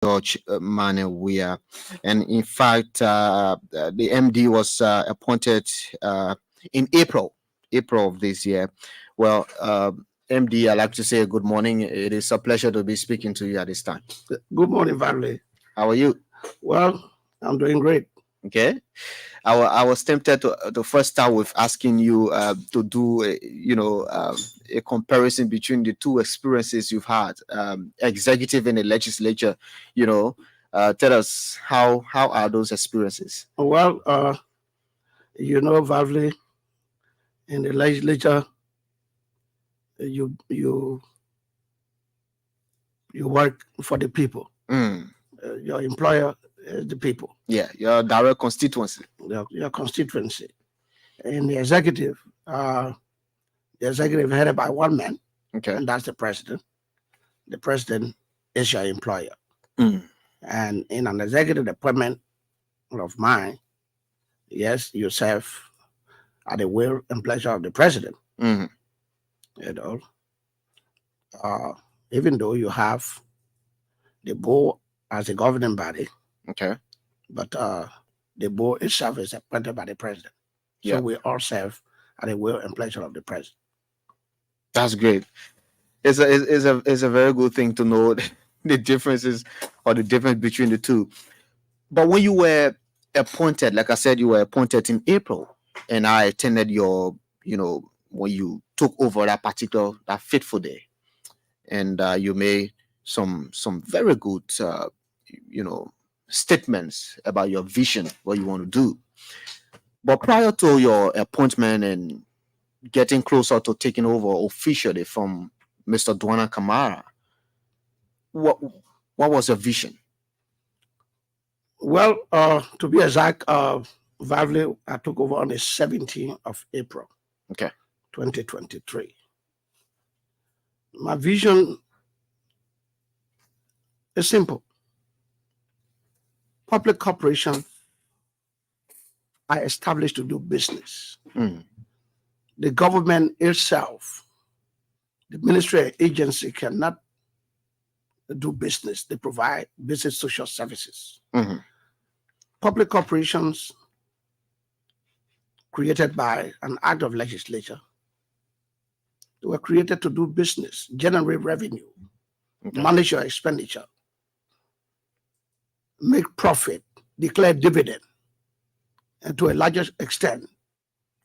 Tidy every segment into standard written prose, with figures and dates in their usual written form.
George Manewia. And in fact, the MD was appointed in April of this year. Well, MD, I'd like to say good morning. It is a pleasure to be speaking to you at this time. Good morning, Valley. How are you? Well, I'm doing great. Okay. I was tempted to first start with asking you to do a comparison between the two experiences you've had, executive and the legislature. Tell us how are those experiences? Well, Valley, in the legislature, you work for the people. Your employer is the people. Yeah, your direct constituency. Your constituency. In the executive headed by one man, Okay. and that's the president. The president is your employer. And in an executive appointment of mine, yes, you serve at the will and pleasure of the president. Even though you have the board as a governing body, okay, but the board itself is appointed by the president. So we all serve at the will and pleasure of the president. That's great. It's a very good thing to know the differences or the difference between the two. But when you were appointed, like I said, you were appointed in April, and I attended your, when you took over that fateful day, and you made some very good, statements about your vision, what you want to do. But prior to your appointment and getting closer to taking over officially from Mr. Dwana Kamara, what was your vision? Well, to be exact, Vavle, I took over on the 17th of April, 2023. My vision is simple. Public corporations are established to do business. The government itself, the ministry and agency cannot do business. They provide business social services. Public corporations created by an act of legislature, they were created to do business, generate revenue, manage your expenditure, make profit, declare dividend, and to a larger extent,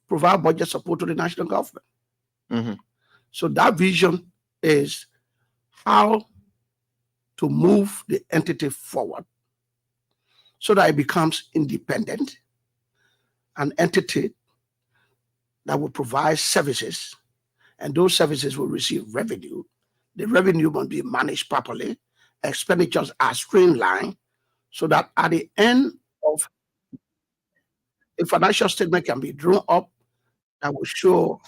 provide budget support to the national government. So that vision is how to move the entity forward so that it becomes independent, an entity that will provide services, and those services will receive revenue. The revenue must be managed properly, expenditures are streamlined, so that at the end of a financial statement can be drawn up that will show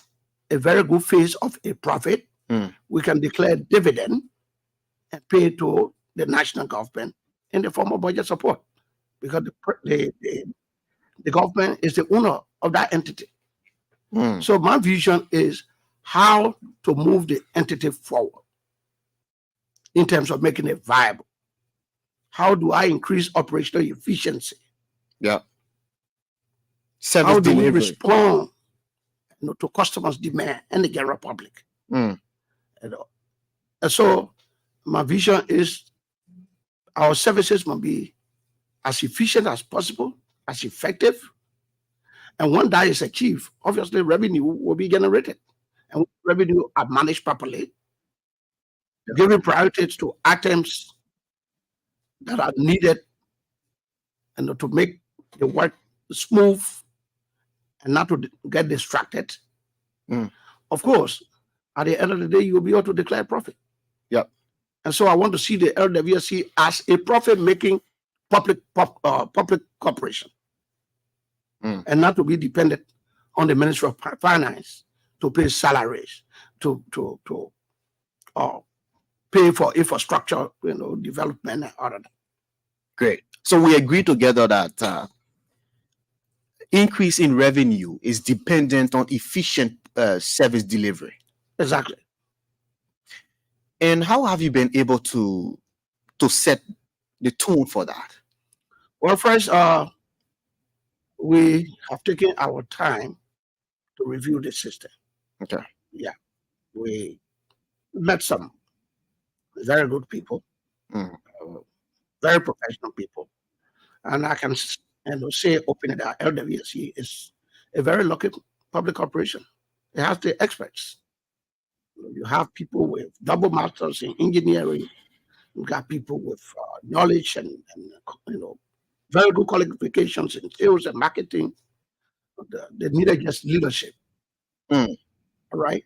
a very good face of a profit. We can declare dividend and pay to the national government in the form of budget support, because the government is the owner of that entity. So my vision is how to move the entity forward in terms of making it viable. How do I increase operational efficiency? Service how do delivery. we respond to customers' demand and the general public? And so my vision is our services must be as efficient as possible, as effective. And when that is achieved, obviously revenue will be generated. And revenue are managed properly, giving priorities to items that are needed and to make the work smooth and not to get distracted. Of course, at the end of the day, you will be able to declare profit. And so I want to see the LWSC as a profit-making public corporation, and not to be dependent on the Ministry of Finance to pay salaries, to pay for infrastructure, development and all of that. Great. So we agree together that increase in revenue is dependent on efficient service delivery. Exactly. And how have you been able to set the tool for that? Well, first, we have taken our time to review the system. Okay. Yeah, we met some very good people, Mm. very professional people, and I can say openly that LWSC is a very lucky public corporation. It has the experts. You have people with double masters in engineering. You got people with knowledge and very good qualifications in sales and marketing. They needed just leadership. Mm. All right.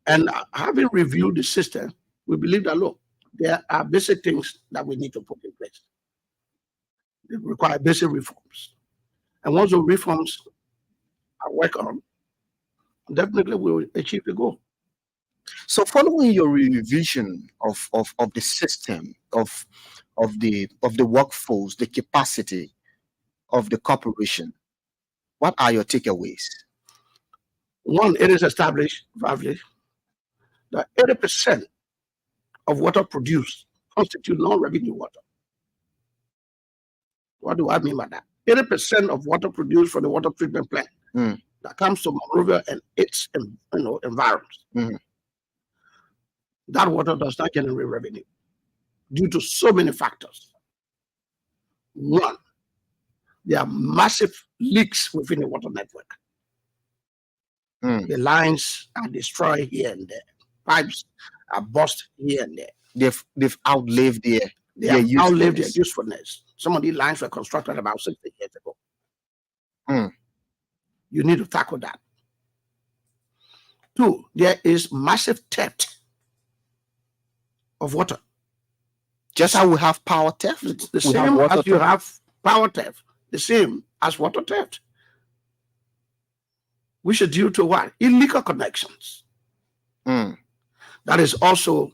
And having reviewed the system, we believe that, look, there are basic things that we need to put in place. They require basic reforms. And once those reforms are worked on, definitely we will achieve the goal. So following your revision of the system, of the workforce, the capacity of the corporation, what are your takeaways? One, it is established, Vavli, that 80% of water produced constitute non-revenue water. What do I mean by that? 80% of water produced from the water treatment plant that comes to Monrovia and its environs, that water does not generate revenue due to so many factors. One, there are massive leaks within the water network. The lines are destroyed here and there. Pipes are burst here and there. They've outlived their usefulness. Some of these lines were constructed about 60 years ago. You need to tackle that. Two, there is massive theft of water. Just how we have power theft, the same as you have power theft, the same as water theft. We should due to what? Illegal connections. That is also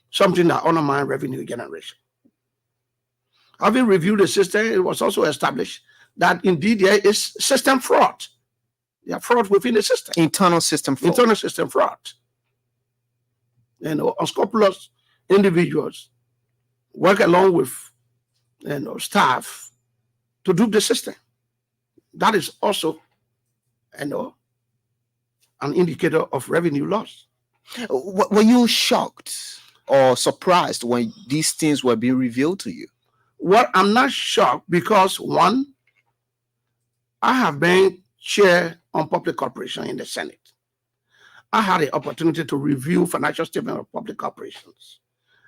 something that undermines revenue generation. Having reviewed the system, it was also established that indeed there is system fraud. There are fraud within the system. Internal system fraud. Internal system fraud. Unscrupulous individuals work along with staff to dupe the system. That is also an indicator of revenue loss. Were you shocked or surprised when these things were being revealed to you? Well, I'm not shocked because, one, I have been chair on public corporation in the Senate. I had the opportunity to review financial statement of public corporations.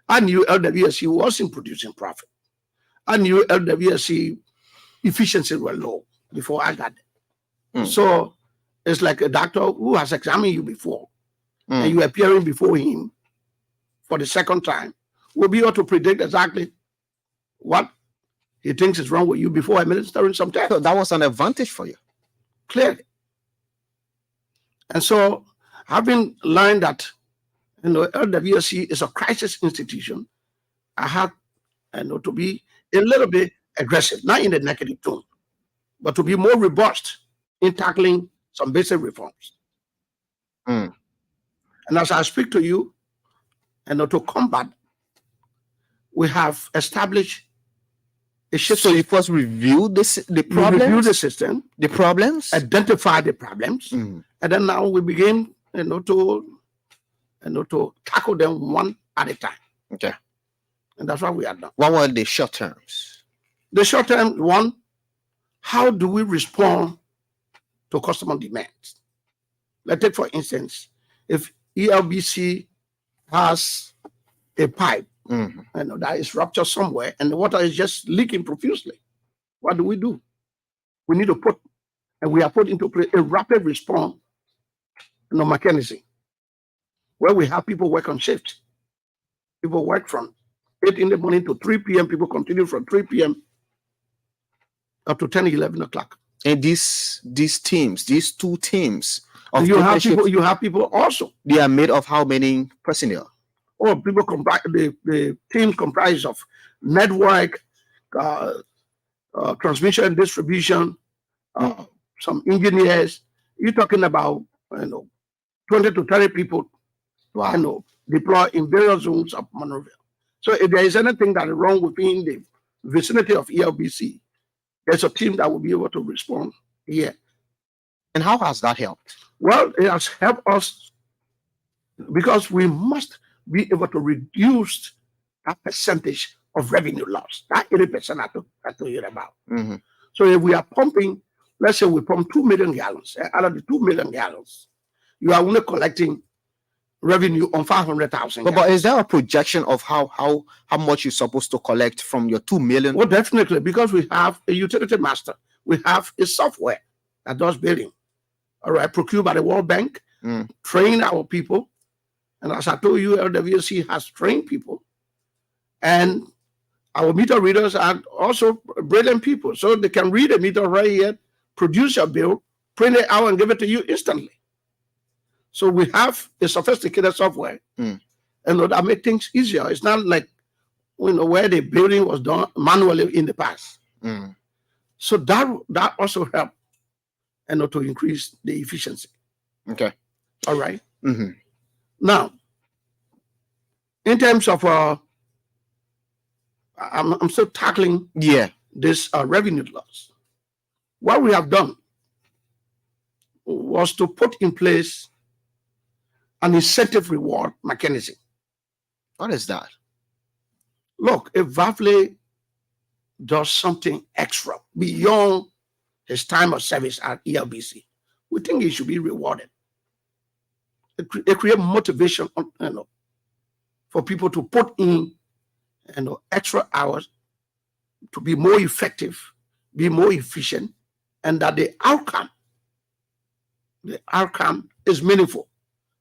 I knew LWSC wasn't producing profit. I knew LWSC efficiency were low before I got there. So it's like a doctor who has examined you before and you appearing before him for the second time will be able to predict exactly what he thinks is wrong with you before administering some tests. So that was an advantage for you. Clearly. And so having learned that LWSC is a crisis institution, I had to be a little bit aggressive, not in the negative tone, but to be more robust in tackling some basic reforms. And as I speak to you, to combat, we have established a shift. So you first review the problems, review the system, the problems, identify the problems, and then now we begin to tackle them one at a time. Okay. And that's what we have done. What were the short terms? The short term one, how do we respond to customer demands? Let's take, for instance, if ELBC has a pipe that is ruptured somewhere and the water is just leaking profusely, what do? We need to put, and we are put into place, a rapid response mechanism where we have people work on shift. People work from 8 in the morning to 3 p.m. People continue from 3 p.m. up to 10, 11 o'clock. And these teams, these two teams, of you have people also. They are made of how many personnel? Oh, people comprise the team comprised of network, transmission and distribution, some engineers. You're talking about 20 to 30 people. Wow. Deployed in various zones of Monrovia. So if there is anything that is wrong within vicinity of ELBC, there's a team that will be able to respond here. And how has that helped? Well, it has helped us because we must be able to reduce that percentage of revenue loss, that 80% I told you about. Mm-hmm. So if we are pumping, let's say we pump 2 million gallons, out of the 2 million gallons, you are only collecting revenue on 500,000. But is there a projection of how much you're supposed to collect from your 2 million? Well, definitely, because we have a utility master, we have a software that does billing. All right, procured by the World Bank, train our people. And as I told you, LWSC has trained people. And our meter readers are also brilliant people. So they can read a meter right here, produce your bill, print it out, and give it to you instantly. So we have a sophisticated software. And that makes things easier. It's not like where the building was done manually in the past. So that also helped to increase the efficiency. Okay. All right. Now, in terms of I'm still tackling this revenue loss. What we have done was to put in place an incentive reward mechanism. What is that? Look, if Vavle does something extra beyond his time of service at ELBC, we think he should be rewarded. It creates motivation, for people to put in, extra hours to be more effective, be more efficient, and that the outcome is meaningful.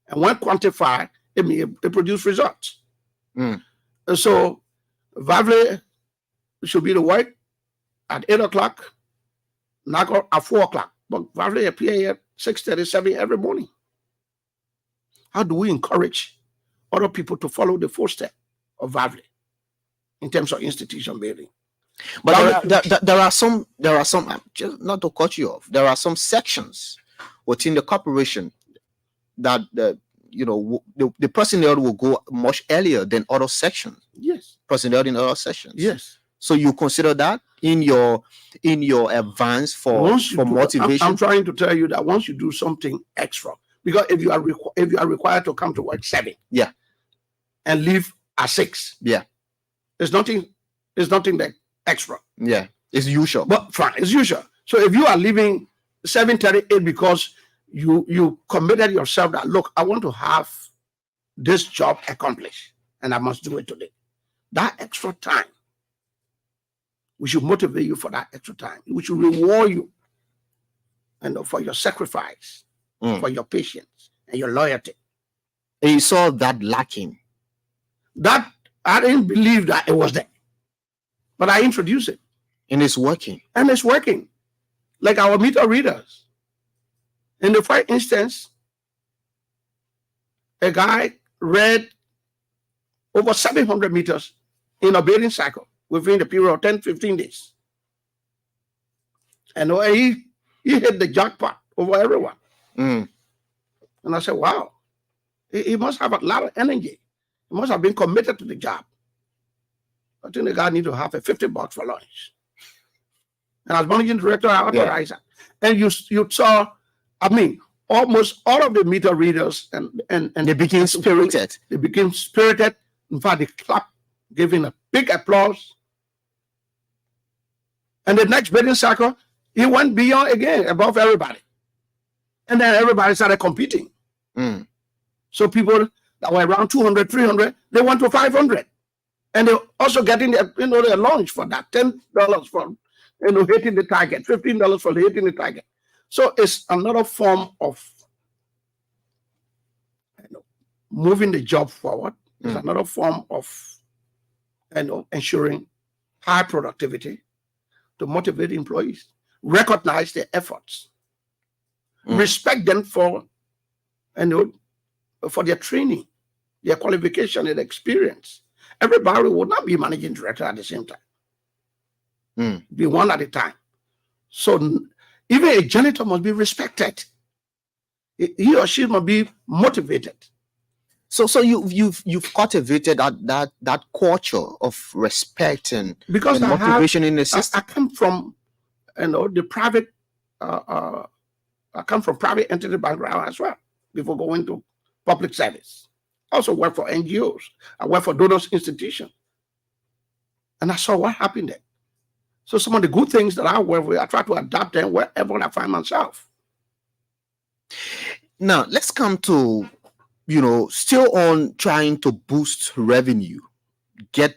And when quantified, it produces results. And so Vavle should be the work at 8 o'clock, knock out at 4 o'clock. But Vavle appear here at 6:37 every morning. How do we encourage other people to follow the footsteps of Vavle in terms of institution building? But there are some, just not to cut you off, there are some sections within the corporation that the personnel will go much earlier than other sections. Yes. Personnel in other sections. Yes. So you consider that in your advance for motivation? I'm trying to tell you that once you do something extra, because if you are required to come to work 7, and leave at 6, it's nothing that extra. Yeah, it's usual. But fine, it's usual. So if you are leaving 7:38 because you committed yourself that, look, I want to have this job accomplished and I must do it today. That extra time, we should motivate you for that extra time. We should reward you for your sacrifice, for your patience and your loyalty. And you saw that lacking. That I didn't believe that it was there. But I introduced it. And it's working. And it's working. Like our meter readers. In the first instance, a guy read over 700 meters in a billing cycle within the period of 10-15 days. And he hit the jackpot over everyone. And I said, wow, he must have a lot of energy. He must have been committed to the job. I think the guy needs to have a $50 for lunch. And as managing director, I authorized that. And you saw, almost all of the meter readers and they became spirited. They became spirited. In fact, they clapped, giving a big applause. And the next bidding cycle, he went beyond again, above everybody. And then everybody started competing. So people that were around 200, 300, they went to 500. And they're also getting their lunch for that, $10 for hitting the target, $15 for hitting the target. So it's another form of moving the job forward. It's another form of ensuring high productivity to motivate employees, recognize their efforts, respect them for their training, their qualification and experience. Everybody would not be managing director at the same time. Be one at a time. So even a janitor must be respected. He or she must be motivated. So you've cultivated that culture of respect and because motivation in the I system. come from the private. I come from private entity background as well before going to public service. I also work for NGOs. I work for donors institutions, and I saw what happened there. So some of the good things that I work with, I try to adapt them wherever I find myself. Now let's come to still on trying to boost revenue, get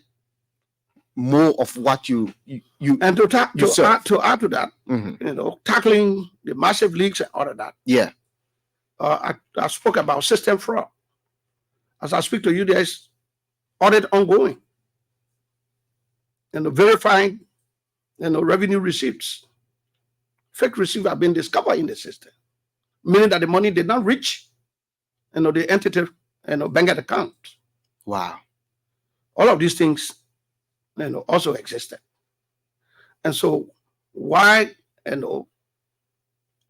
more of what you and to add to that, mm-hmm. Tackling the massive leaks and all of that. Yeah. I spoke about system fraud. As I speak to you, there's audit ongoing and verifying revenue receipts. Fake receipts have been discovered in the system, meaning that the money did not reach the entity bank account. Wow. All of these things also existed. And so why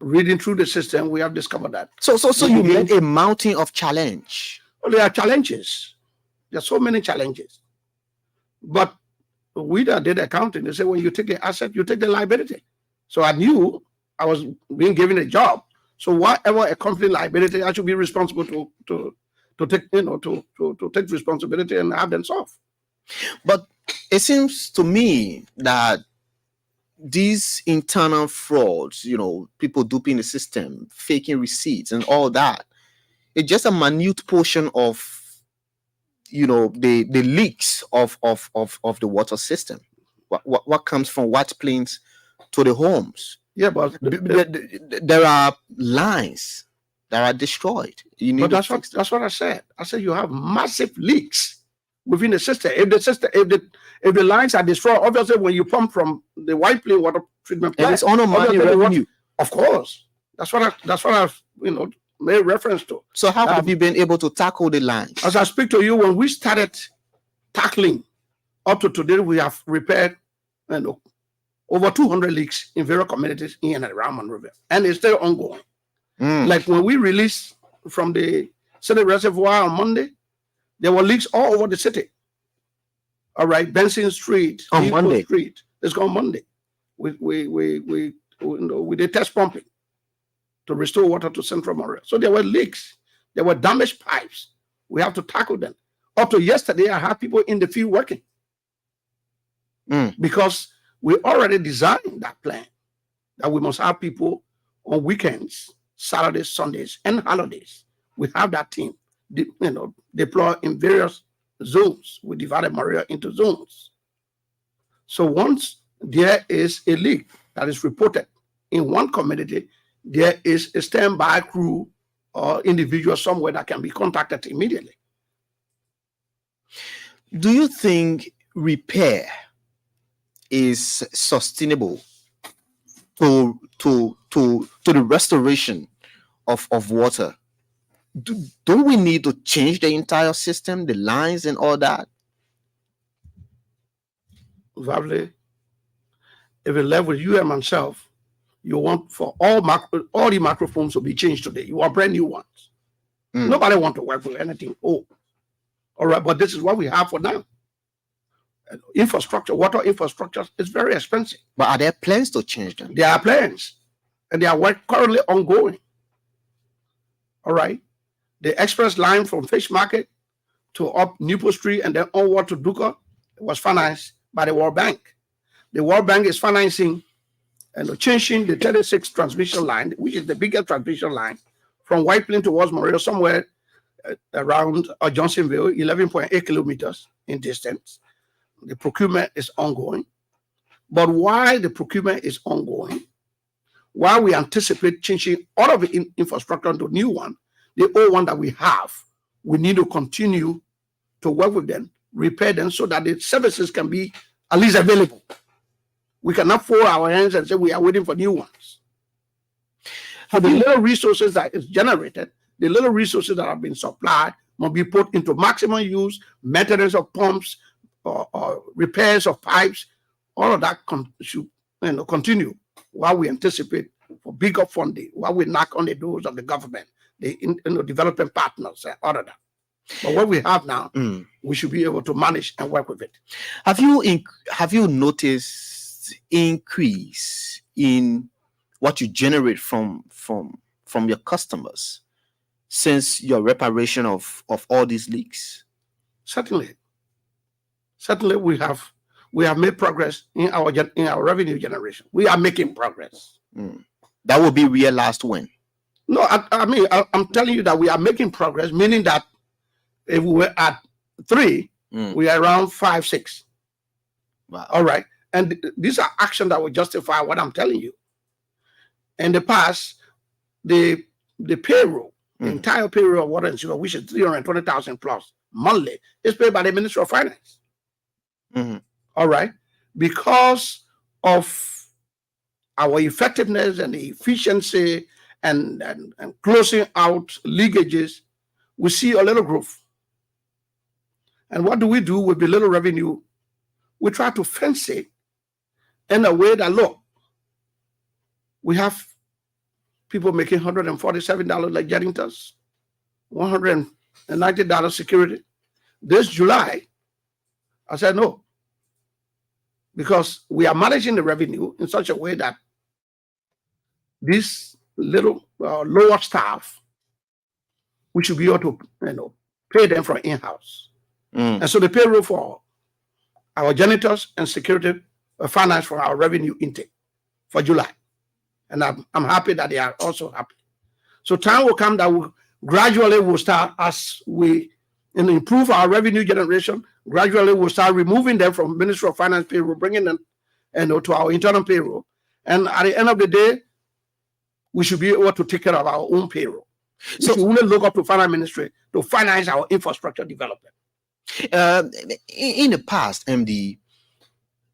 reading through the system, we have discovered that. So you met a mountain of challenge. Well, there are challenges. There are so many challenges. But we that did accounting, they say when you take the asset, you take the liability. So I knew I was being given a job. So whatever a company liability, I should be responsible to take to take responsibility and have them solve. But it seems to me that these internal frauds, people duping the system, faking receipts and all that, it's just a minute portion of the leaks of the water system. What comes from White Plains to the homes. Yeah, but there are lines that are destroyed. You need but that's what I said. I said you have massive leaks within the system. If the lines are destroyed, obviously when you pump from the White Plains water treatment plant, it's on a money revenue. Of course, that's what I've made reference to. So how have you been able to tackle the lines? As I speak to you, when we started tackling, up to today, we have repaired over 200 leaks in various communities in and around Monrovia, and it's still ongoing. Like when we released from the city reservoir on Monday, there were leaks all over the city. All right, Benson Street, on Monday. Street. Let's go on Monday. We did test pumping to restore water to Central Monrovia. So there were leaks, there were damaged pipes. We have to tackle them. Up to yesterday, I had people in the field working because we already designed that plan that we must have people on weekends, Saturdays, Sundays, and holidays. We have that team, deploy in various zones. We divided Monrovia into zones. So once there is a leak that is reported in one community, there is a standby crew or individual somewhere that can be contacted immediately. Do you think repair is sustainable to the restoration of water? Don't we need to change the entire system, the lines and all that? Probably, if it left with you and myself, you want for all the microphones to be changed today. You want brand new ones. Nobody want to work with anything old. All right, but this is what we have for now. Infrastructure, water infrastructure is very expensive. But are there plans to change them? There are plans, and they are currently ongoing. All right, the express line from Fish Market to up Newport Street and then onward to Duca was financed by the World Bank. The World Bank is financing and changing the 36 transmission line, which is the biggest transmission line from White Plains towards Monrovia, somewhere around Johnsonville, 11.8 kilometers in distance. The procurement is ongoing. But while the procurement is ongoing, while we anticipate changing all of the infrastructure to new one, the old one that we have, we need to continue to work with them, repair them so that the services can be at least available. We cannot fold our hands and say we are waiting for new ones. So the little resources that is generated, the little resources that have been supplied must be put into maximum use, maintenance of pumps, or repairs of pipes. All of that should continue while we anticipate for bigger funding, while we knock on the doors of the government, the development partners, and all of that. But what we have now, we should be able to manage and work with it. Have you noticed increase in what you generate from your customers since your reparation of all these leaks? Certainly we have made progress in our revenue generation. We are making progress. That will be realized when? No, I mean, I'm telling you that we are making progress, meaning that if we were at 3, we are around 5, 6. Wow. All right. And these are actions that will justify what I'm telling you. In the past, the payroll, the entire payroll of water and sewer, which is 320,000 plus monthly, is paid by the Ministry of Finance. All right. Because of our effectiveness and the efficiency and closing out leakages, we see a little growth. And what do we do with the little revenue? We try to fence it in a way that, look, we have people making $147 like janitors, $190 security. This July, I said no, because we are managing the revenue in such a way that these little lower staff, we should be able to pay them from in-house. And so the payroll for our janitors and security financed from our revenue intake for July. And I'm happy that they are also happy. So time will come that we gradually will start, as we improve our revenue generation, gradually we'll start removing them from Ministry of Finance payroll, bringing them to our internal payroll. And at the end of the day, we should be able to take care of our own payroll. So we will look up to Finance Ministry to finance our infrastructure development. In the past, MD,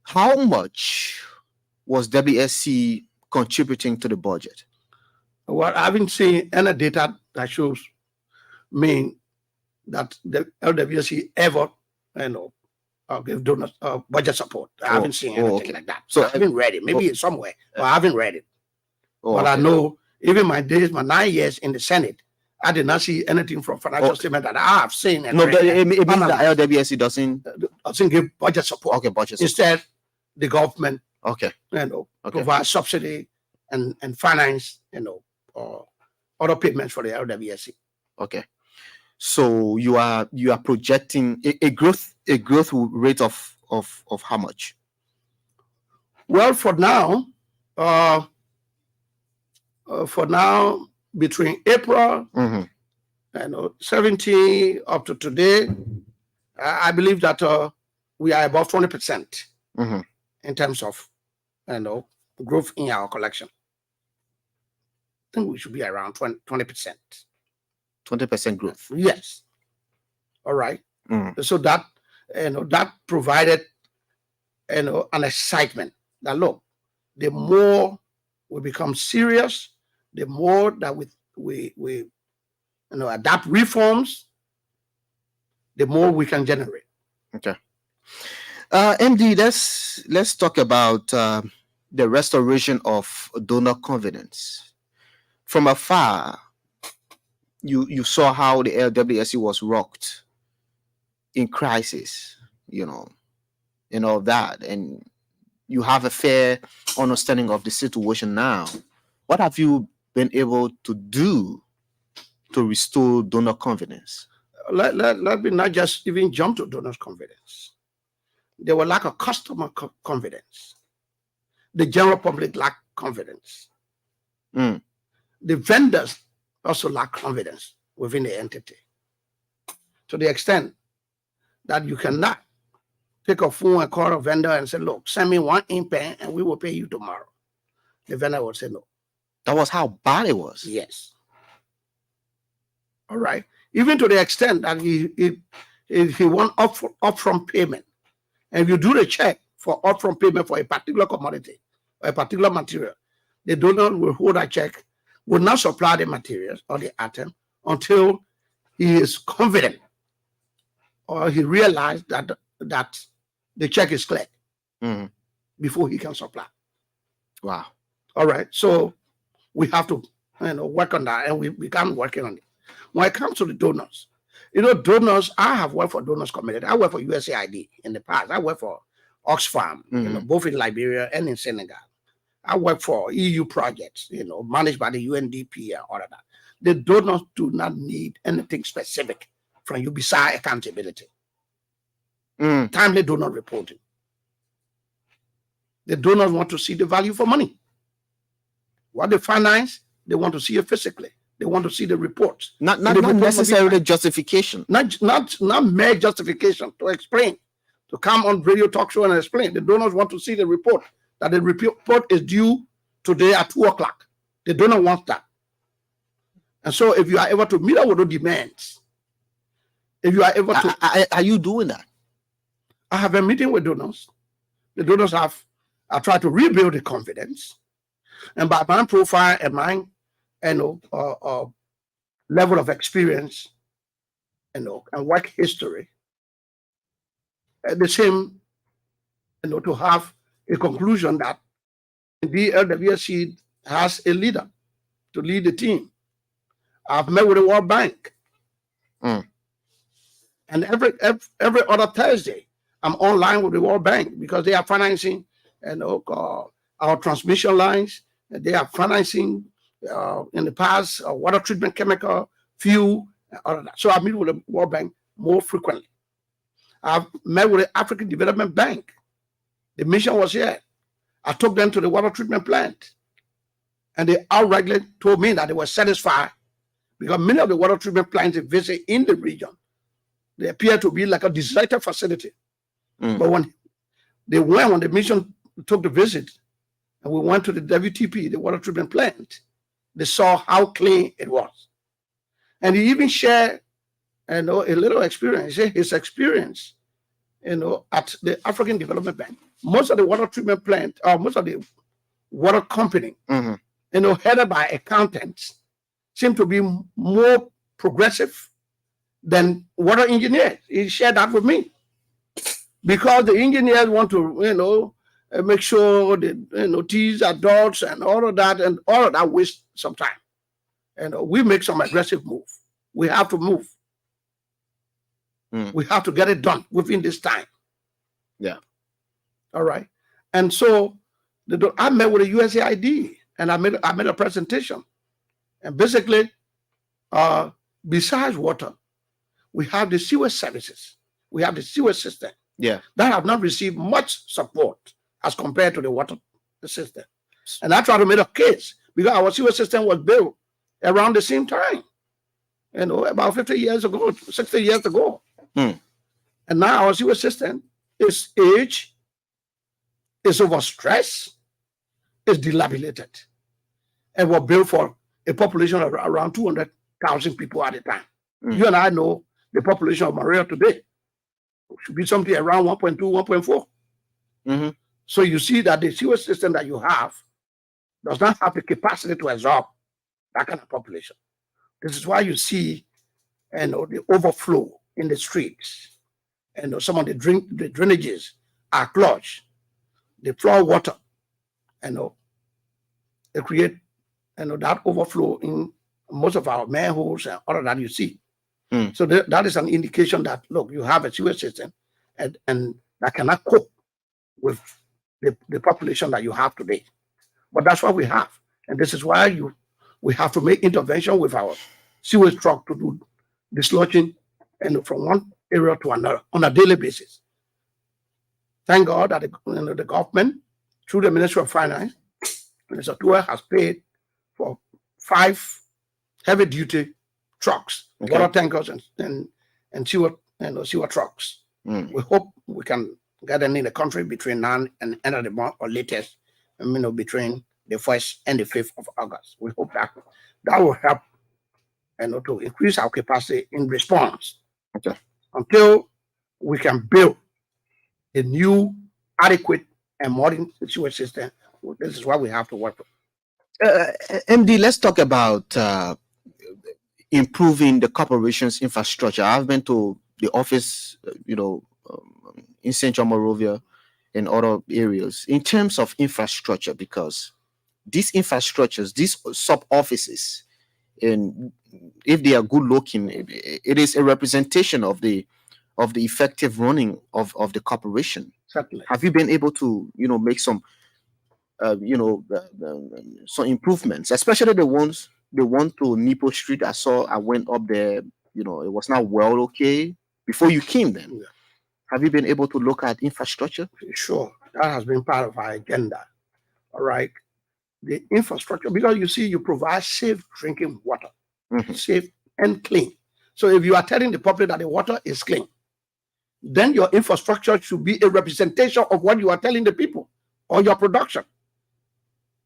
how much was WSC contributing to the budget? Well, I haven't seen any data that shows me that the LWSC ever, give donors budget support. I haven't seen anything like that. So I haven't read it. Maybe it's somewhere, but I haven't read it. But I know, even my 9 years in the Senate, I did not see anything from financial statement that I have seen. No, it means that LWSC doesn't give budget support. Okay, budget support. Instead, the government, okay, provide subsidy and finance, other payments for the LWSC. Okay, so you are projecting a growth rate of how much? Well, for now, between April 17 up to today, I believe that we are above 20% in terms of growth in our collection. I think we should be around 20%. 20% growth. Yes. All right. So that that provided an excitement that, look, the more we become serious, the more that we adapt reforms, the more we can generate. Okay. MD, let's talk about the restoration of donor confidence. From afar, you saw how the LWSC was rocked in crisis, and all that, and you have a fair understanding of the situation now. What have you been able to do to restore donor confidence? Let me not just even jump to donors' confidence. There were lack of customer confidence. The general public lacked confidence. The vendors also lack confidence within the entity, to the extent that you cannot pick a phone and call a vendor and say, look, send me one in-pen and we will pay you tomorrow. The vendor will say no. That was how bad it was. Yes. All right. Even to the extent that if he want upfront payment, and if you do the check for upfront payment for a particular commodity or a particular material, the donor will hold that check, will not supply the materials or the item until he is confident or he realized that the check is cleared before he can supply. Wow. All right. So we have to work on that, and we began working on it. When it comes to the donors, Donors, I have worked for Donors Community. I worked for USAID in the past. I worked for Oxfam, both in Liberia and in Senegal. I work for EU projects, managed by the UNDP and all of that. The donors do not need anything specific from you besides accountability. Timely donor reporting. The donors want to see the value for money. What they finance, they want to see it physically. They want to see the reports. Not necessarily justification. Not mere justification to explain, to come on radio talk show and explain. The donors want to see the report, that the report is due today at 2 o'clock. The donor wants that. And so if you are able to meet up with the demands, if you are able to... Are you doing that? I have a meeting with donors. The donors I tried to rebuild the confidence. And by my profile and my level of experience, and work history, at the same, to have a conclusion that the LWSC has a leader to lead the team. I've met with the World Bank, and every other Thursday I'm online with the World Bank because they are financing our transmission lines. They are financing in the past water treatment, chemical, fuel, all of that. So I meet with the World Bank more frequently. I've met with the African Development Bank. The mission was here. I took them to the water treatment plant, and they outrightly told me that they were satisfied because many of the water treatment plants they visit in the region, they appear to be like a deserted facility. But when the mission took the visit, and we went to the WTP, the water treatment plant, they saw how clean it was. And he even shared a little experience, his experience, at the African Development Bank. Most of the water treatment plant, most of the water company, headed by accountants, seem to be more progressive than water engineers. He shared that with me. Because the engineers want to, make sure the T's are dots and all of that wastes some time. And we make some aggressive move. We have to move. We have to get it done within this time. Yeah. All right. And so I met with the USAID and I made a presentation. And basically, besides water, we have the sewer services. We have the sewer system. Yeah. That have not received much support as compared to the water system. And I try to make a case because our sewer system was built around the same time, about 50 years ago, 60 years ago. And now our sewer system is aged, is overstressed, is dilapidated, and was built for a population of around 200,000 people at a time. You and I know the population of Maria today should be something around 1.2, 1.4. So you see that the sewer system that you have does not have the capacity to absorb that kind of population. This is why you see the overflow in the streets. And some of the drainages are clogged. They flow water. They create that overflow in most of our manholes and all of that you see. So that is an indication that, look, you have a sewer system and that cannot cope with the population that you have today. But that's what we have. And this is why we have to make intervention with our sewage truck to do dislodging from one area to another on a daily basis. Thank God that the government, through the Ministry of Finance, Mr. Tua has paid for 5 heavy-duty trucks, water tankers, and sewer trucks. We hope we can get them in the country between now and end of the month or latest, between the 1st and the 5th of August. We hope that will help to increase our capacity in response until we can build a new, adequate, and modern sewer system. This is what we have to work with. MD, let's talk about improving the corporation's infrastructure. I've been to the office, in Central Monrovia and other areas in terms of infrastructure, because these infrastructures, these sub offices, and if they are good looking, it is a representation of the effective running of the corporation. Certainly. Have you been able to, make some some improvements, especially the one to Nipo Street? I went up there. It was not well okay before you came. Then Yeah. have you been able to look at infrastructure? Sure, that has been part of our agenda. All right, the infrastructure, because you see, you provide safe drinking water, safe and clean. So if you are telling the public that the water is clean, then your infrastructure should be a representation of what you are telling the people or your production.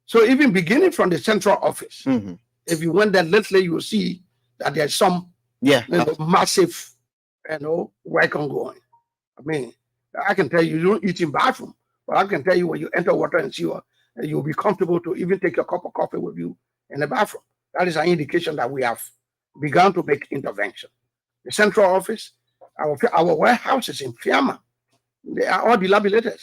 So even beginning from the central office, if you went there lately, you will see that there's some massive work ongoing. I mean, I can tell you don't eat in bathroom, but I can tell you when you enter water and sewer, you'll be comfortable to even take your cup of coffee with you in the bathroom. That is an indication that we have begun to make intervention. The central office, our warehouses in Fiamma, they are all dilapidated.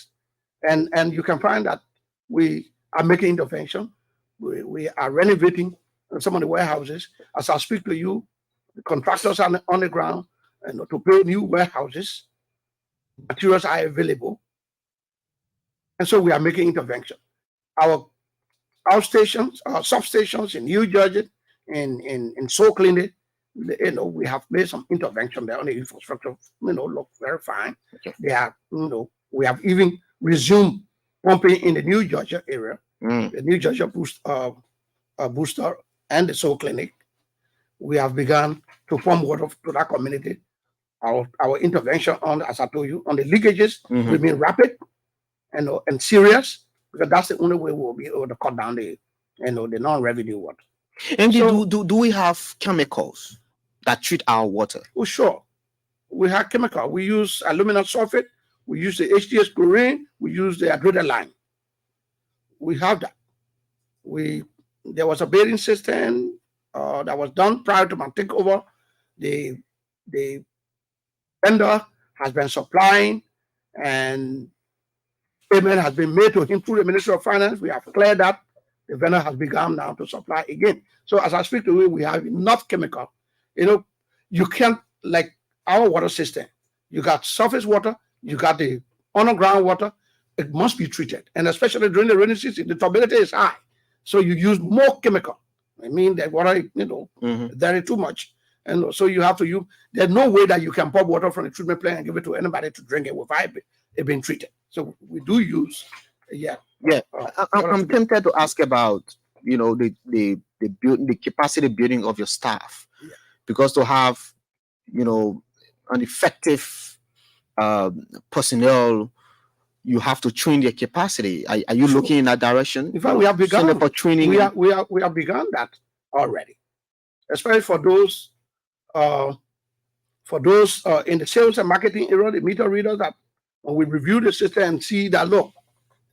And you can find that we are making intervention. We are renovating some of the warehouses. As I speak to you, the contractors are on the ground and to build new warehouses. Materials are available. And so we are making intervention. Our outstations, our substations in New Jersey, in Soul Clinic, we have made some intervention there on the infrastructure, look very fine. Okay. They are, we have even resumed pumping in the New Jersey area, the New Jersey booster and the Soul Clinic. We have begun to pump water to that community. Our intervention on, as I told you, on the leakages remain rapid and serious, because that's the only way we'll be able to cut down the non-revenue water. And so, do we have chemicals that treat our water? Oh, sure. We have chemical. We use aluminum sulfate. We use the HTS chlorine. We use the hydrogen lime. We have that. There was a bathing system that was done prior to my takeover. The vendor has been supplying, and payment has been made to him through the Ministry of Finance. We have cleared that. The vendor has begun now to supply again. So as I speak to you, we have enough chemical. You can't, like our water system, you got surface water, you got the underground water, it must be treated. And especially during the rainy season, the turbidity is high. So you use more chemical. I mean, that water, there is too much. And so you have to use, there's no way that you can pump water from the treatment plant and give it to anybody to drink it without it being treated. So we do use, I'm tempted to ask about, the capacity building of your staff, because to have, an effective personnel, you have to train their capacity. Are you looking in that direction? In fact, we have begun for training. We have begun that already, especially for those in the sales and marketing area, the meter readers, that when we review the system and see that, look,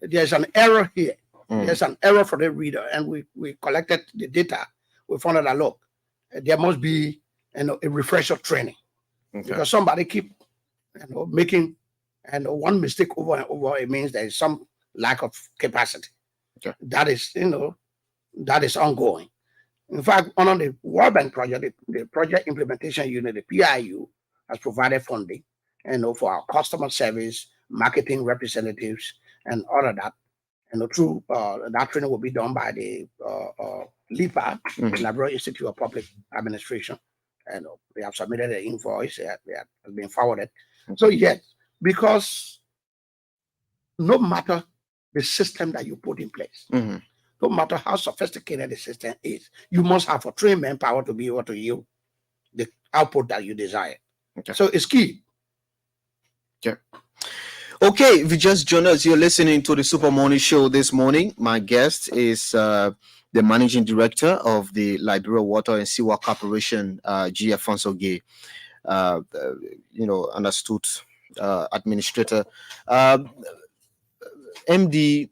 there's an error here. There's an error for the reader, and we collected the data. We found out that, look, there must be a refresher training, because somebody keep making one mistake over and over. It means there is some lack of capacity. That is ongoing. In fact, on the World Bank project, the project implementation unit, the PIU, has provided funding for our customer service, marketing representatives, and all of that. Through that training will be done by the LIPA, the Liberal Institute of Public Administration. And we have submitted an invoice that has been forwarded. So yes, because no matter the system that you put in place, no matter how sophisticated the system is, you must have a trained manpower to be able to yield the output that you desire. So it's key. Okay, if you just joined us, you're listening to the Super Morning Show this morning. My guest is the Managing Director of the Liberia Water and Sewer Corporation, G. ALPHONSO GAYE, understood administrator. MD,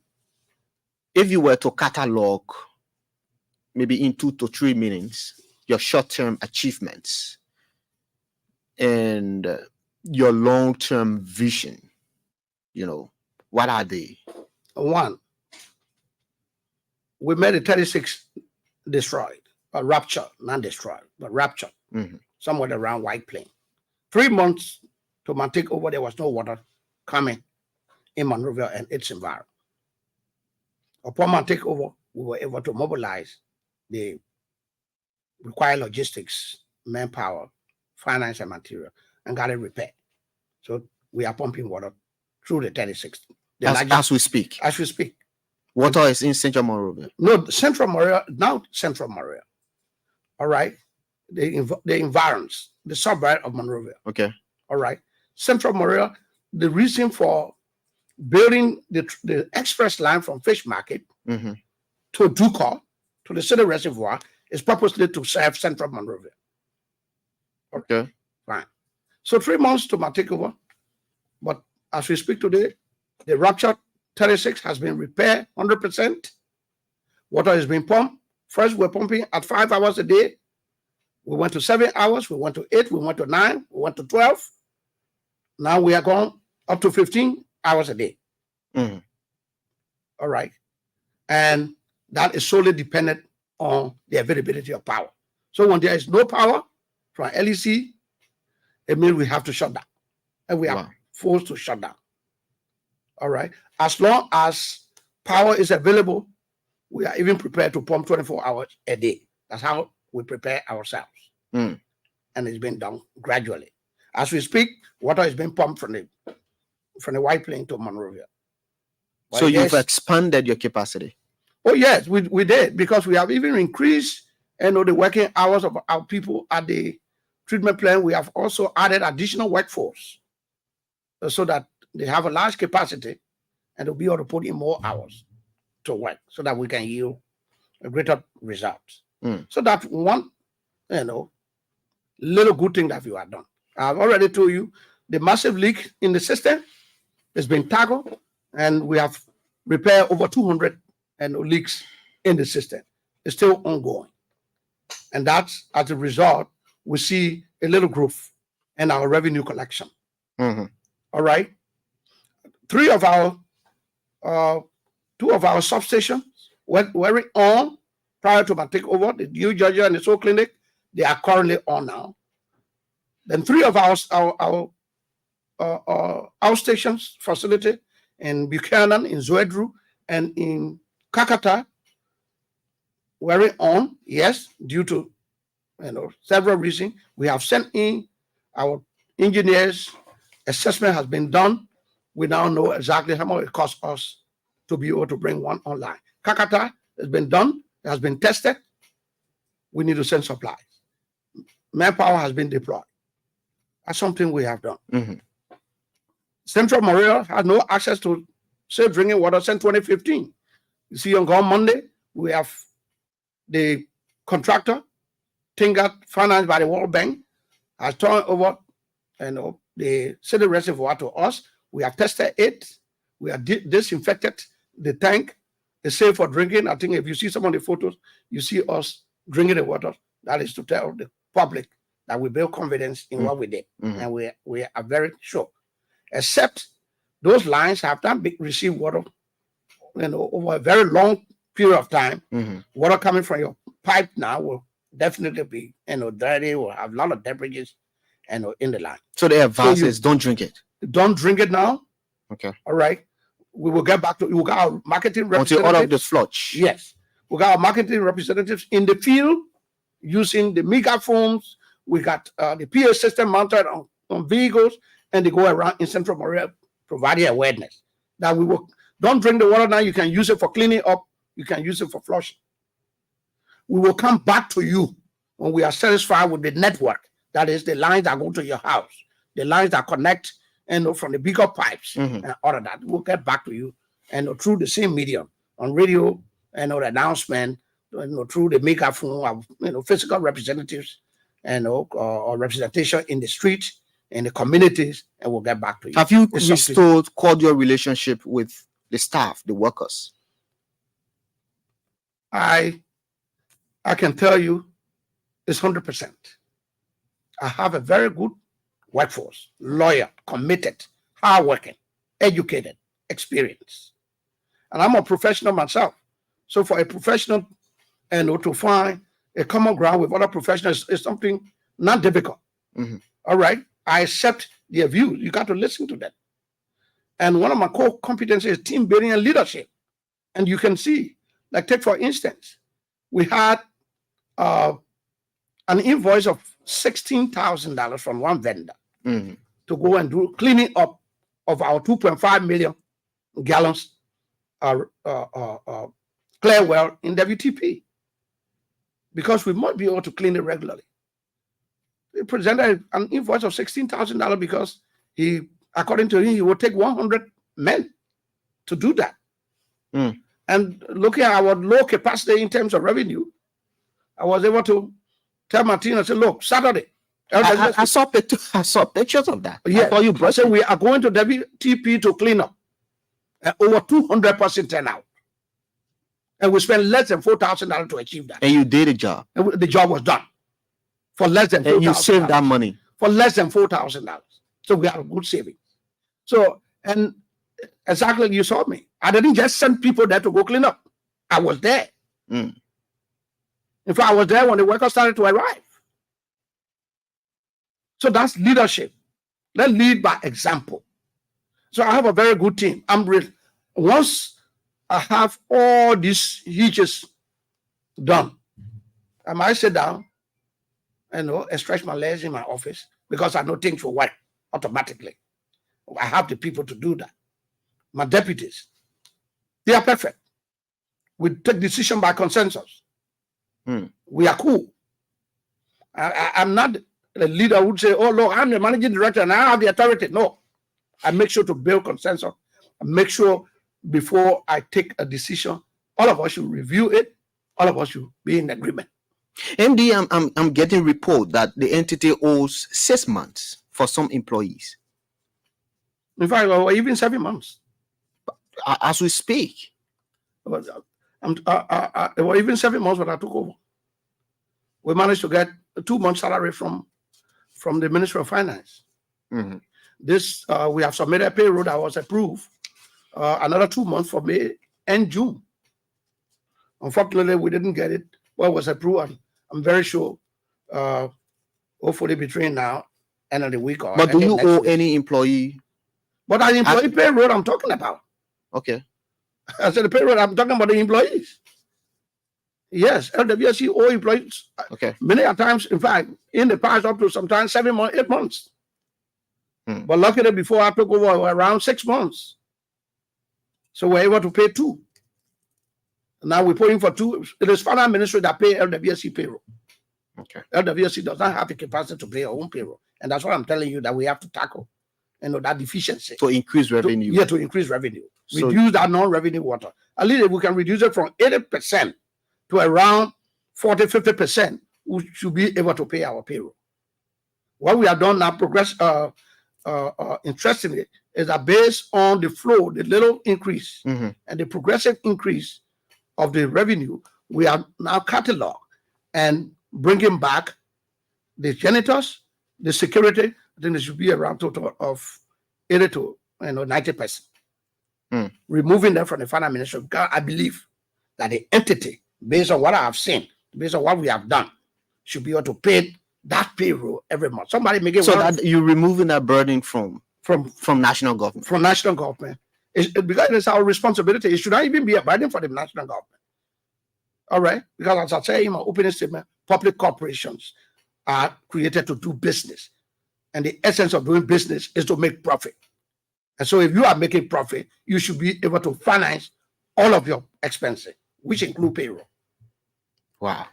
if you were to catalog, maybe in 2 to 3 minutes, your short-term achievements and your long-term vision, what are they? One, we made the 36 destroyed. Rapture, not destroy, but Rapture, Mm-hmm. somewhere around White Plain. 3 months to my takeover, there was no water coming in Monrovia and its environment. Upon my takeover, we were able to mobilize the required logistics, manpower, finance, and material, and got it repaired. So we are pumping water through the 36. As we speak. As we speak. Water is in Central Monrovia. No, Central Monrovia, now Central Monrovia. All right. The environs, the suburb of Monrovia. Okay. All right. Central Monrovia, the reason for building the express line from Fish Market Mm-hmm. to Ducal to the city reservoir is purposely to serve Central Monrovia. Okay. Fine. So 3 months to my takeover. But as we speak today, the Rapture 36 has been repaired 100%. Water is being pumped. First, we're pumping at 5 hours a day. We went to 7 hours. We went to 8. We went to 9. We went to 12. Now we are going up to 15 hours a day. Mm-hmm. All right. And that is solely dependent on the availability of power. So when there is no power from LEC, it means we have to shut down. And we are forced to shut down. All right. As long as power is available, we are even prepared to pump 24 hours a day. That's how we prepare ourselves. Mm. And it's been done gradually. As we speak, water is being pumped from the White Plain to Monrovia. So you've expanded your capacity? Oh, yes, we did, because we have even increased the working hours of our people at the treatment plant. We have also added additional workforce so that they have a large capacity and they'll be able to put in more hours to work so that we can yield a greater result. Mm. So that's one, little good thing that you have done. I've already told you the massive leak in the system has been tackled, and we have repaired over 200 leaks in the system. It's still ongoing. And that's as a result, we see a little growth in our revenue collection. Mm-hmm. All right. 2 of our substations were on prior to my takeover, the New Georgia and the Soul Clinic. They are currently on now. Then 3 of our outstations facility in Buchanan, in Zoedru, and in Kakata were on, yes, due to several reasons. We have sent in our engineers, assessment has been done. We now know exactly how much it costs us to be able to bring one online. Kakata has been done, it has been tested. We need to send supplies. Manpower has been deployed. That's something we have done. Mm-hmm. Central Monrovia had no access to safe drinking water since 2015. You see, on Monday, we have the contractor, Tingat, financed by the World Bank, has turned over the city reservoir to us. We have tested it. We have disinfected the tank. It's safe for drinking. I think if you see some of the photos, you see us drinking the water. That is to tell the public that we build confidence in what we did. Mm-hmm. And we are very sure. Except those lines have not received water over a very long period of time. Mm-hmm. Water coming from your pipe now will definitely be dirty, will have a lot of debriches in the line. So the advice is don't drink it. Don't drink it now. Okay. All right. We will get back to we got our marketing representatives. Until all of the sludge. Yes. We got our marketing representatives in the field using the megaphones. We got the PA system mounted on vehicles, and they go around in Central Monrovia providing awareness that we will don't drink the water now. You can use it for cleaning up. You can use it for flushing. We will come back to you when we are satisfied with the network. That is the lines that go to your house, the lines that connect from the bigger pipes and all of that. We'll get back to you through the same medium on radio the announcement, through the megaphone, physical representatives or representation in the street, in the communities, and we'll get back to you. Have you restored cordial relationship with the staff, the workers? I can tell you it's 100%. I have a very good workforce, loyal, committed, hardworking, educated, experienced. And I'm a professional myself. So for a professional to find a common ground with other professionals is something not difficult. All right. I accept their views. You got to listen to them. And one of my core competencies is team building and leadership. And you can see, like, take for instance, we had an invoice of $16,000 from one vendor to go and do cleaning up of our 2.5 million gallons clear well in WTP, because we must be able to clean it regularly. He presented an invoice of $16,000 because he, according to him, he would take 100 men to do that. And looking at our low capacity in terms of revenue, I was able to tell Martina, I said, look, Saturday. I saw pictures of that. Yeah, I said, we are going to WTP to clean up. Over 200% turnout. And we spent less than $4,000 to achieve that. And you did a job. And the job was done for less than $4,000. And you saved that money. For less than $4,000. So we had a good saving. So, and exactly, you saw me. I didn't just send people there to go clean up. I was there. In fact, I was there when the workers started to arrive. So that's leadership. Let's lead by example. So I have a very good team. I'm real. Once I have all these hitches done, I might sit down and stretch my legs in my office, because I know things will work automatically. I have the people to do that. My deputies, they are perfect. We take decision by consensus. We are cool. I'm not a leader who would say, oh, look, I'm the managing director and I have the authority. No. I make sure to build consensus. I make sure before I take a decision, all of us should review it. All of us should be in agreement. MD, I'm getting report that the entity owes 6 months for some employees. In fact, or even 7 months. As we speak. Even 7 months when I took over. We managed to get a 2 month salary from the Ministry of Finance. This we have submitted a payroll that was approved. Another 2 months for May and June. Unfortunately, we didn't get it. Well, it was approved. I'm very sure. Hopefully, between now and the week or. But do you owe any employee? But an employee payroll I'm talking about. Okay. I said the payroll I'm talking about the employees. Yes, LWSC owe employees. Okay. Many a times, in fact, in the past, up to sometimes 7 months, 8 months. But luckily, before I took over, around 6 months. So we're able to pay 2. Now we're paying for 2. It is finance ministry that pay LWSC payroll. Okay. LWSC does not have the capacity to pay our own payroll. And that's what I'm telling you that we have to tackle. That deficiency. To increase revenue. To increase revenue. So, reduce that non-revenue water. At least if we can reduce it from 80% to around 40-50%, we should be able to pay our payroll. What we have done now, interestingly, is that based on the flow, the little increase and the progressive increase of the revenue, we are now catalog and bringing back the janitors, the security. I think there should be around total of 80 to 90%. Removing them from the finance ministry, because I believe that the entity, based on what I have seen, based on what we have done, should be able to pay that payroll every month. Somebody make it. So that you're removing that burden from national government. From national government. Because it's our responsibility. It should not even be a burden for the national government. All right? Because as I say in my opening statement, public corporations are created to do business. And the essence of doing business is to make profit. And so if you are making profit, you should be able to finance all of your expenses, which include payroll. Wow.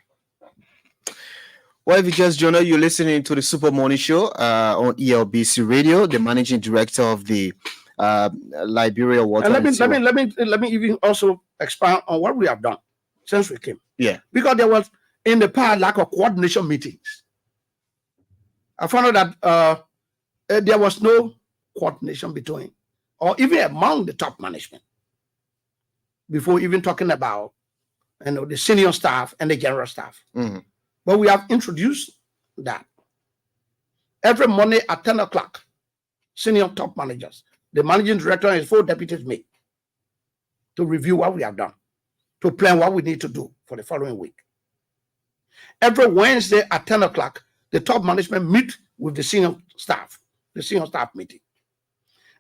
Well, if you just joined us, you're listening to the Super Morning Show on ELBC Radio, the managing director of the Liberia Water. And let me even also expand on what we have done since we came. Yeah. Because there was in the past lack of coordination meetings. I found out that there was no coordination between, or even among the top management, before even talking about the senior staff and the general staff. But we have introduced that. Every Monday at 10 o'clock, senior top managers, the managing director and his 4 deputies meet to review what we have done, to plan what we need to do for the following week. Every Wednesday at 10 o'clock, the top management meet with the senior staff meeting.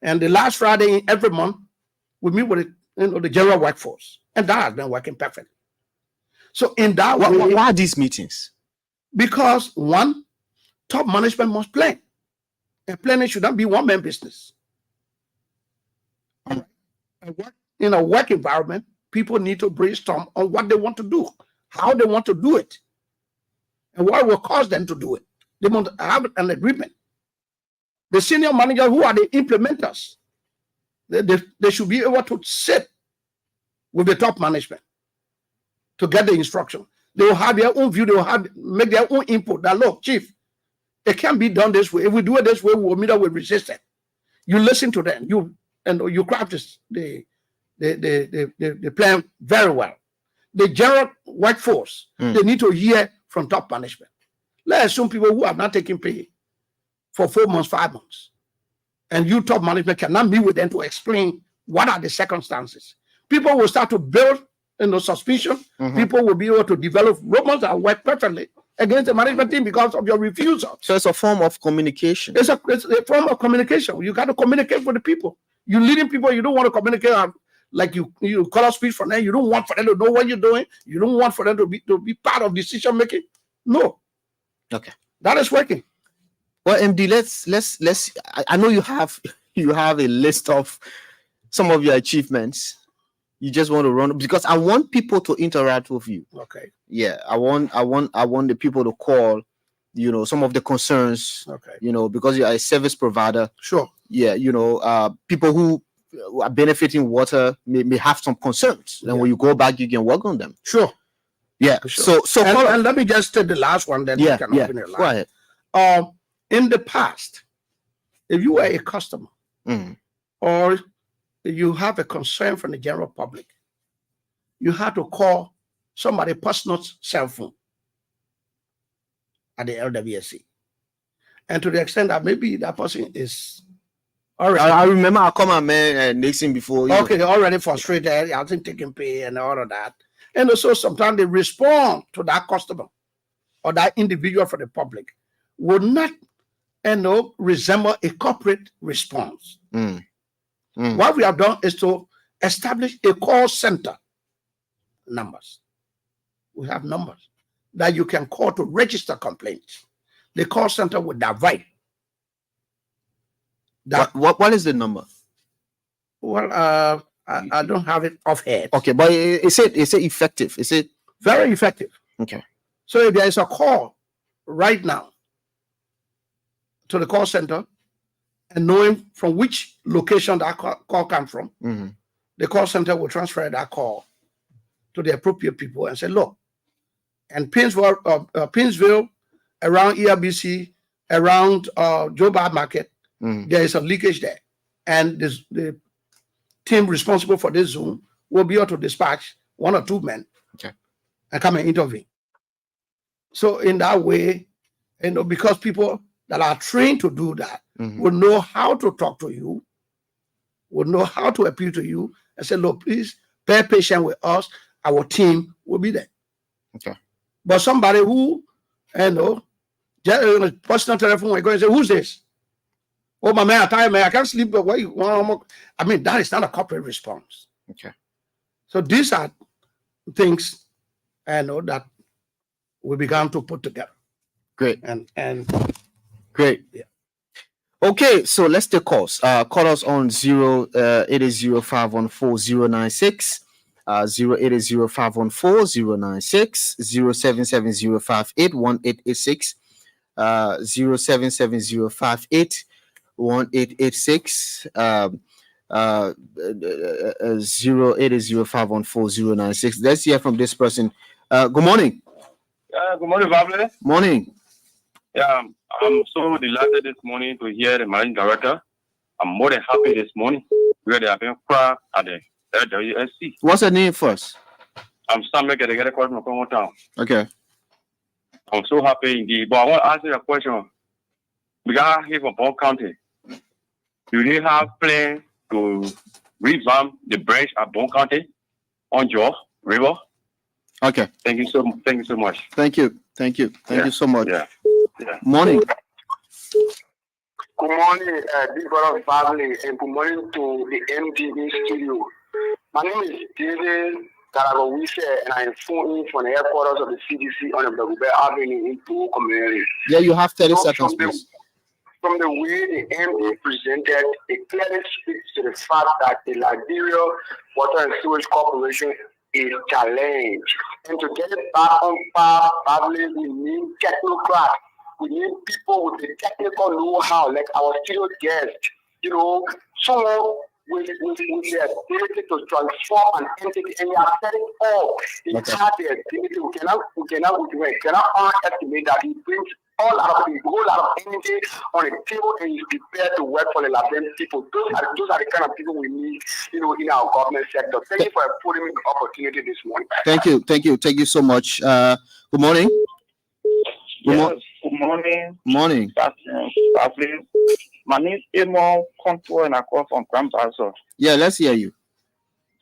And the last Friday in every month, we meet with the general workforce. And that has been working perfectly. So in that way, why are these meetings? Because one, top management must plan. And planning should not be one-man business. In a work environment, people need to brainstorm on what they want to do, how they want to do it, and what will cause them to do it. They want to have an agreement. The senior managers who are the implementers, they should be able to sit with the top management to get the instruction. They will have their own view. They will make their own input. That look, chief, it can't be done this way. If we do it this way, we will meet up with resistance. You listen to them. You craft the plan very well. The general workforce, they need to hear from top management. Let's assume people who have not taken pay for 4 months, 5 months, and you top management cannot meet with them to explain what are the circumstances. People will start to build suspicion. People will be able to develop rumors that work perfectly against the management team because of your refusal. So it's a form of communication. It's a form of communication. You got to communicate with the people. You're leading people. You don't want to communicate like you call a speech for them. You don't want for them to know what you're doing. You don't want for them to be part of decision making. No. Okay. That is working. Well, MD, let's. I know you have a list of some of your achievements. You just want to run because I want people to interact with you. Okay. Yeah, I want the people to call, some of the concerns. Okay. Because you are a service provider. Sure. Yeah, people who are benefiting water may have some concerns, and when you go back, you can work on them. Sure. Yeah. Sure. So and let me just take the last one. Then yeah. You can open it. Go ahead. In the past, if you were a customer or you have a concern from the general public, you had to call somebody's personal cell phone at the LWSC. And to the extent that maybe that person is already. I remember I called my man Nixon before. Okay, already frustrated, I think taking pay and all of that. And also sometimes they respond to that customer or that individual for the public would not resemble a corporate response. What we have done is to establish a call center numbers. We have numbers that you can call to register complaints. The call center will divide. What is the number? Well, I don't have it offhand. Okay, but is it effective? Is it very effective? Okay. So if there is a call right now to the call center, and knowing from which location that call comes from, the call center will transfer that call to the appropriate people and say, look, and Pinsville, around ERBC, around Joe Bad Market, there is a leakage there. And the team responsible for this zone will be able to dispatch 1 or 2 men and come and intervene. So in that way, because people that are trained to do that will know how to talk to you, will know how to appeal to you and say, look, please bear patience with us. Our team will be there. Okay. But somebody who, just personal telephone will go and say, who's this? Oh, my man, I can't sleep. I mean, that is not a corporate response. Okay. So these are things that we began to put together. Great. And great. Yeah. Okay, so let's take calls. Call us on 080514096, 080514096, 07705818886, 07705818886, 080514096. Let's hear from this person. Good morning. Good morning, Vable. Morning. Yeah, I'm so delighted this morning to hear the managing director. I'm more than happy this morning because they have been cracked at the LWSC. What's the name first? I'm Sam to get a call from Congo Town. Okay. I'm so happy indeed. But I want to ask you a question. We are here from Bond County. Do they have plans to revamp the bridge at Bond County on Jaw River? Okay. Thank you so much. Thank you. Thank you. Thank you so much. Yeah. Yeah. Morning. Good morning, big brother family, and good morning to the MDB studio. My name is David Karagowise, and I am phoning from the headquarters of the CDC on the Blagube Avenue in Togo community. Yeah, you have 30 So seconds, please. From the way the MD presented, it clearly speaks to the fact that the Liberia Water and Sewage Corporation is challenged. And to get it back on par, probably we need technocrats. We need people with the technical know-how, like our studio guest, someone with the ability to transform an entity, and we are setting all in charge the activity. We cannot underestimate that he brings a whole lot of energy on the table, and he's prepared to work for the Liberian people. Those are the kind of people we need, in our government sector. Thank you for putting me the opportunity this morning. Thank you so much. Good morning. Good morning. Morning. My name is Emo Contour and I call from Crampazo. Yeah, let's hear you.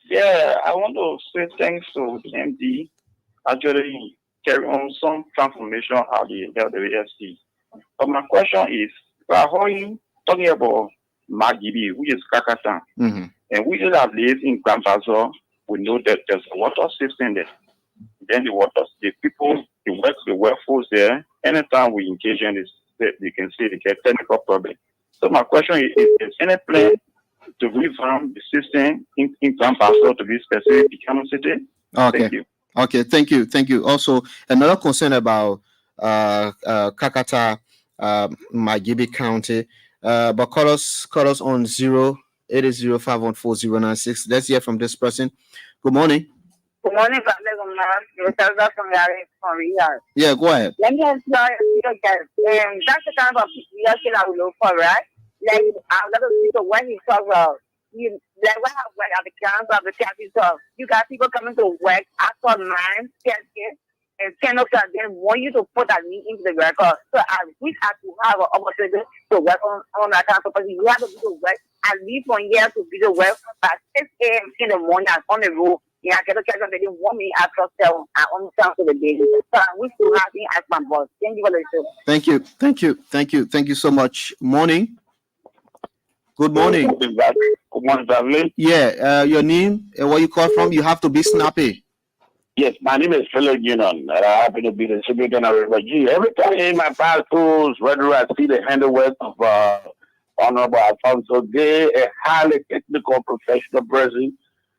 Yeah, I want to say thanks to the MD actually carry on some transformation of the LWSC. But my question is, we are talking about Magibi, which is Kakatan, and we that live in Crampazo, we know that there's a water system there. Then the people, the workforce there, anytime we engage in this, they can see they get technical problem. So my question is any plan to revamp the system in Crampazo to be specific to Kano City? Okay. Thank you. Okay, thank you. Also, another concern about Kakata, Magibi County, but call us on 080514096. Let's hear from this person. Good morning. Good morning, from Riyadh. Yeah, go ahead. Let me ask you guys. That's the kind of people I will look for, right? Like, a lot of people, when you talk about, like, what at the council of the capital, you got people coming to work after 9, 10, and 10 o'clock, then want you to put that into the record. So I wish I could have an opportunity to work on that council, but you have to be to work at least 1 year to be to work by 6 a.m. in the morning on the road. Yeah, I get they didn't want me after 7. I understand to the day. So I wish to have me as my boss. Thank you for the show. Thank you so much. Morning. Good morning. Good morning, family. Yeah, your name and where you call from, you have to be snappy. Yes, my name is Philip Union, and I happen to be the distributor of Refugee. Every time in my past tools, whether I see the handiwork of Honorable Alphonso GAYE, a highly technical professional person,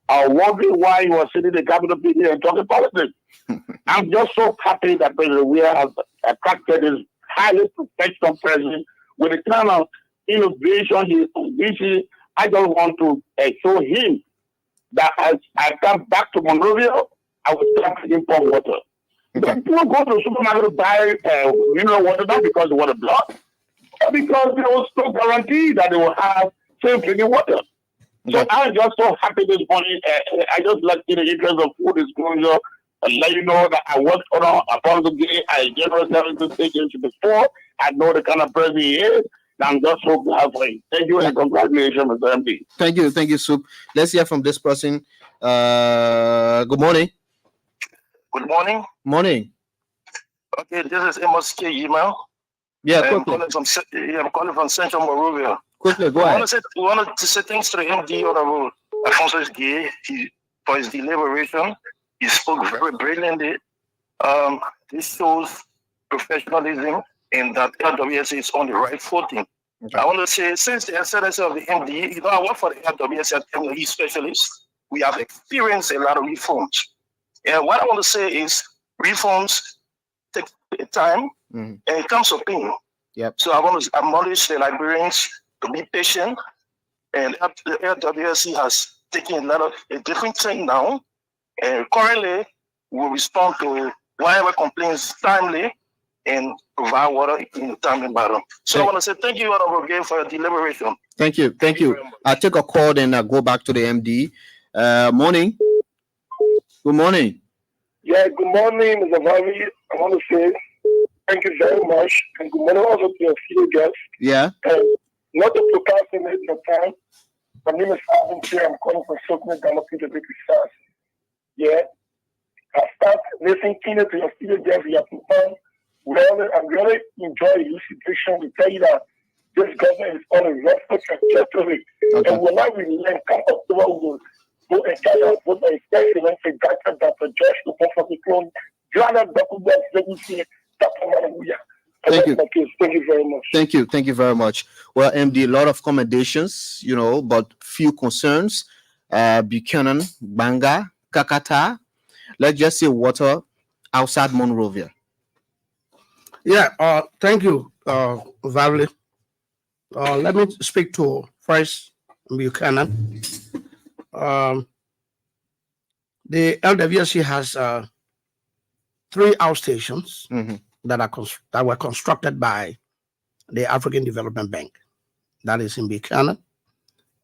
I wonder why he was sitting in the capital meeting and talking politics. I'm just so happy that President Weah has attracted this highly professional president with the kind of innovation he is unleashing. I just want to show him that as I come back to Monrovia, I will start to import water. Okay. People go to the supermarket to buy mineral water, not because they want a block, but because there was no guarantee that they will have safe drinking water. So I'm just so happy this morning. I just like in the interest of full disclosure and let you know that I worked on ALPHONSO GAYE. I general services station before. I know the kind of person he is. I'm just so glad for him. Thank you and congratulations, Mr. MD. Thank you, Soup. Let's hear from this person. Good morning. Good morning. Morning. Okay, this is Amos K. Email. Yeah, I'm calling from Central Monrovia. Quickly, go ahead. We wanted to say thanks to the MD on the road, Alphonso GAYE, for his deliberation. He spoke very brilliantly. This shows professionalism and that LWSC is on the right footing. Okay. I want to say, since the excellency of the MD, I work for the LWSC as MD specialist. We have experienced a lot of reforms. And what I want to say is reforms take time and it comes to pain. Yep. So I want to acknowledge the Liberians to be patient. And the LWSC has taken a different thing now. And currently, we respond to whatever complaints timely and provide water in a timely manner. So I want to say thank you, Honorable GAYE, for your deliberation. Thank you. I'll take a call and I'll go back to the MD. Morning. Good morning. Yeah, good morning, Mr. Vavi. I want to say thank you very much. And good morning also to your fellow guests. Yeah. And not to procrastinate your time. My name is ALPHONSO. I'm calling from Sokne, Galopin to be precise. Yeah. I start listening to your fellow guests. You have I'm really enjoying this situation. We tell you that this government is on a rough trajectory. Okay. And when we learn, come up to what we will go and tell us what the experiment and data that the judge to come from the clone. Thank you. Thank you very much. Thank you very much. Well, MD, a lot of commendations, but few concerns. Buchanan, Banga, Kakata, let's just say water outside Monrovia. Yeah, thank you, Valley. Let me speak to first Buchanan. The LWSC has 3 outstations that were constructed by the African Development Bank. That is in Buchanan,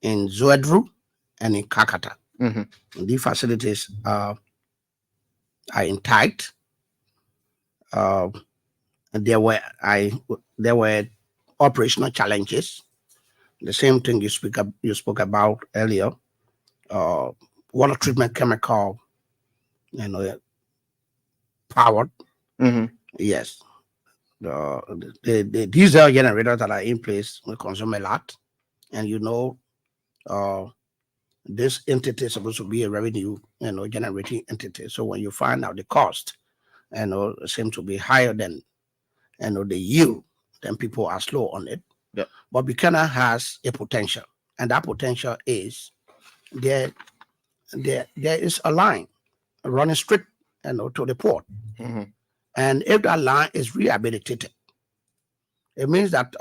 in Zoedru, and in Kakata. These facilities are intact. There were operational challenges. The same thing you spoke about earlier. Water treatment chemical, powered. Yes. The diesel generators that are in place will consume a lot, and this entity is supposed to be a revenue generating entity. So when you find out the cost seems to be higher than the yield, then people are slow on it. Yeah. But Buchanan has a potential, and that potential is there is a line running straight to the port. And if that line is rehabilitated, it means that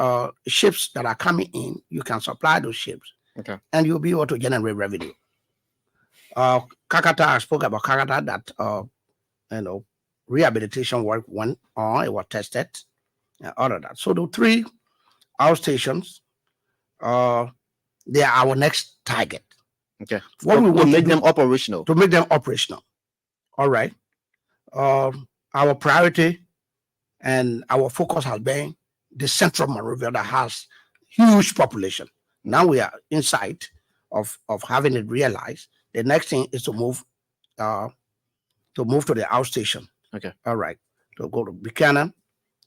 ships that are coming in, you can supply those ships. Okay. And you'll be able to generate revenue. Kakata, I spoke about Kakata that rehabilitation work went on, it was tested, and all of that. So the 3 outstations, they are our next target. Okay. What we want to make them operational. To make them operational. All right. Our priority and our focus has been the central Monrovia that has huge population. Now we are inside of having it realized. The next thing is to move to the outstation. Okay. All right. To go to Buchanan,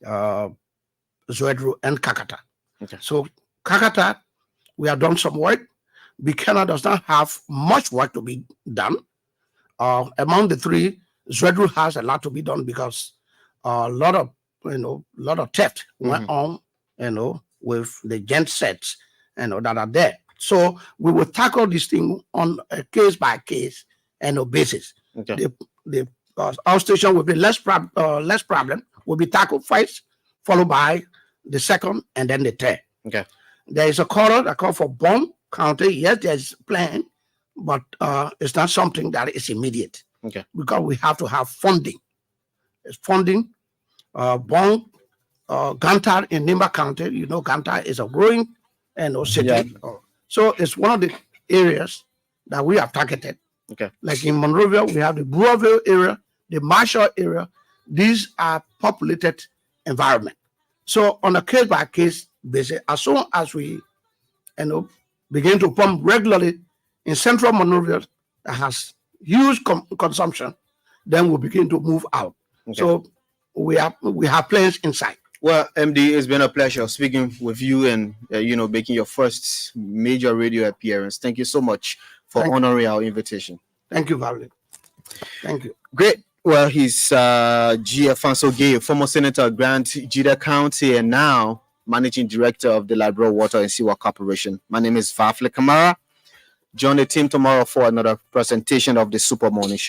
Zoedru, and Kakata. Okay. So Kakata, we have done some work. Buchanan does not have much work to be done. Among the 3, Zoedru has a lot to be done because a lot of theft went on, with the gen sets, that are there. So we will tackle this thing on a case by case basis. Okay. The outstation will be less problem. Will be tackled first, followed by the second, and then the third. Okay. There is a corridor that calls for Bond County. Yes, there's a plan, but it's not something that is immediate. Okay. Because we have to have funding. It's funding. Bond, Gantar in Nimba County. Gantar is a growing city. Yeah. So it's one of the areas that we have targeted. Okay. Like in Monrovia, we have the Brewerville area, the Marshall area. These are populated environment. So on a case by case basis, as soon as we begin to pump regularly in central Monrovia that has huge consumption, then we'll begin to move out. Okay. So we have plans inside. Well, MD, it's been a pleasure speaking with you and making your first major radio appearance. Thank you so much for honoring our invitation. Thank you, Valerie. Thank you. Great. Well, he's ALPHONSO GAYE, former Senator of Grand Jida County, and now Managing Director of the Liberal Water and Sewer Corporation. My name is Vafle Kamara. Join the team tomorrow for another presentation of the Super Morning Show.